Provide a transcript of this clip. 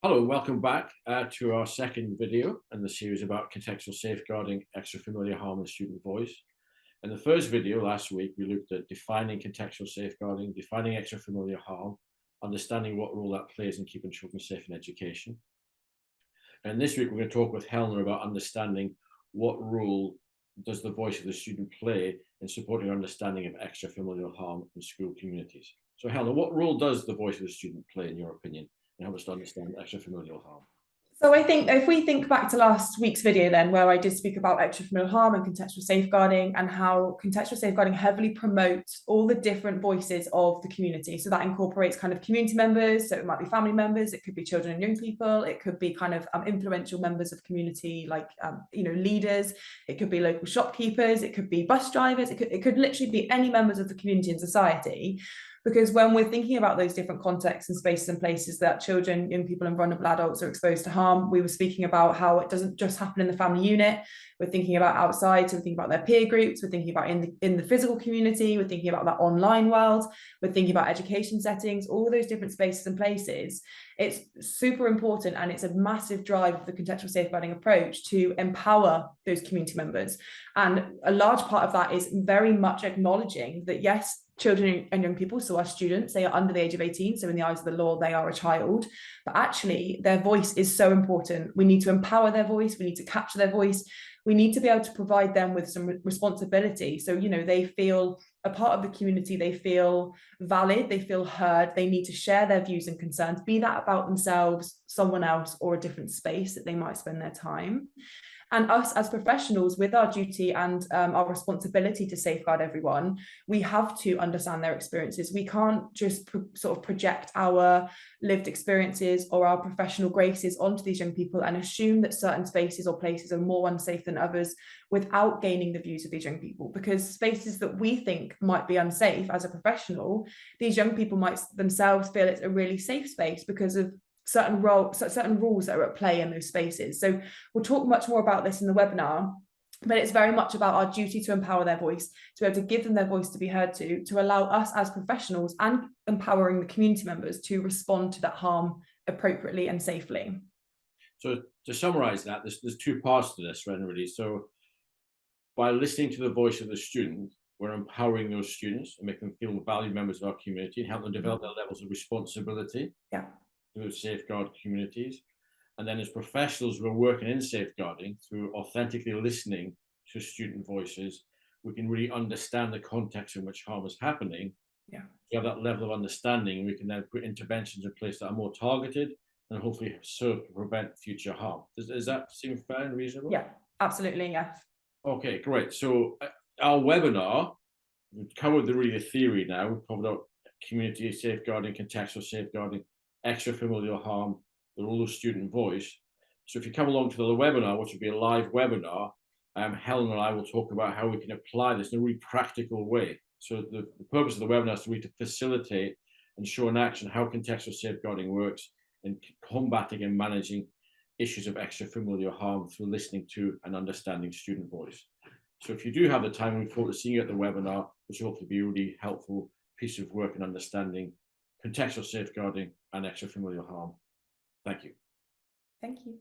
Hello, welcome back to our second video in the series about contextual safeguarding extra-familial harm and student voice. In the first video last week, we looked at defining contextual safeguarding, defining extra-familial harm, understanding what role that plays in keeping children safe in education. And this week, we're going to talk with Helena about understanding what role does the voice of the student play in supporting understanding of extra-familial harm in school communities. So Helena, what role does the voice of the student play in your opinion? And help us to understand extra-familial harm. So I think if we think back to last week's video then, where I did speak about extra-familial harm and contextual safeguarding and how contextual safeguarding heavily promotes all the different voices of the community. So that incorporates kind of community members, so it might be family members, it could be children and young people, it could be kind of influential members of community like, leaders, it could be local shopkeepers, it could be bus drivers, it could literally be any members of the community and society. Because when we're thinking about those different contexts and spaces and places that children, young people and vulnerable adults are exposed to harm, we were speaking about how it doesn't just happen in the family unit. We're thinking about outside, so we're thinking about their peer groups, we're thinking about in the physical community, we're thinking about that online world, we're thinking about education settings, all those different spaces and places. It's super important, and it's a massive drive of the contextual safeguarding approach to empower those community members. And a large part of that is very much acknowledging that, yes, children and young people, so our students, they are under the age of 18, so in the eyes of the law they are a child, but actually their voice is so important. We need to empower their voice, we need to capture their voice, we need to be able to provide them with some responsibility, so they feel a part of the community, they feel valid, they feel heard, they need to share their views and concerns, be that about themselves, someone else, or a different space that they might spend their time. And us as professionals, with our duty and our responsibility to safeguard everyone, we have to understand their experiences. We can't just sort of project our lived experiences or our professional graces onto these young people and assume that certain spaces or places are more unsafe than others without gaining the views of these young people. Because spaces that we think might be unsafe as a professional, these young people might themselves feel it's a really safe space because of certain rules that are at play in those spaces. So we'll talk much more about this in the webinar, but it's very much about our duty to empower their voice, to be able to give them their voice to be heard, to allow us as professionals and empowering the community members to respond to that harm appropriately and safely. So to summarize that, there's two parts to this, really. So by listening to the voice of the student, we're empowering those students and making them feel valued members of our community and help them develop their levels of responsibility. Yeah. To safeguard communities. And then as professionals, we're working in safeguarding through authentically listening to student voices. We can really understand the context in which harm is happening. Yeah. We have that level of understanding. We can then put interventions in place that are more targeted and hopefully serve to prevent future harm. Does that seem fair and reasonable? Yeah, absolutely, yeah. Okay, great. So our webinar, we've covered the theory now. We've covered out community safeguarding, contextual safeguarding, extra-familial harm, the role of student voice. So if you come along to the webinar, which will be a live webinar, Helen and I will talk about how we can apply this in a really practical way. So the purpose of the webinar is really to facilitate and show in action how contextual safeguarding works in combating and managing issues of extra-familial harm through listening to and understanding student voice. So if you do have the time, we look forward to seeing you at the webinar, which will hopefully be a really helpful piece of work in understanding contextual safeguarding and extra-familial harm. Thank you. Thank you.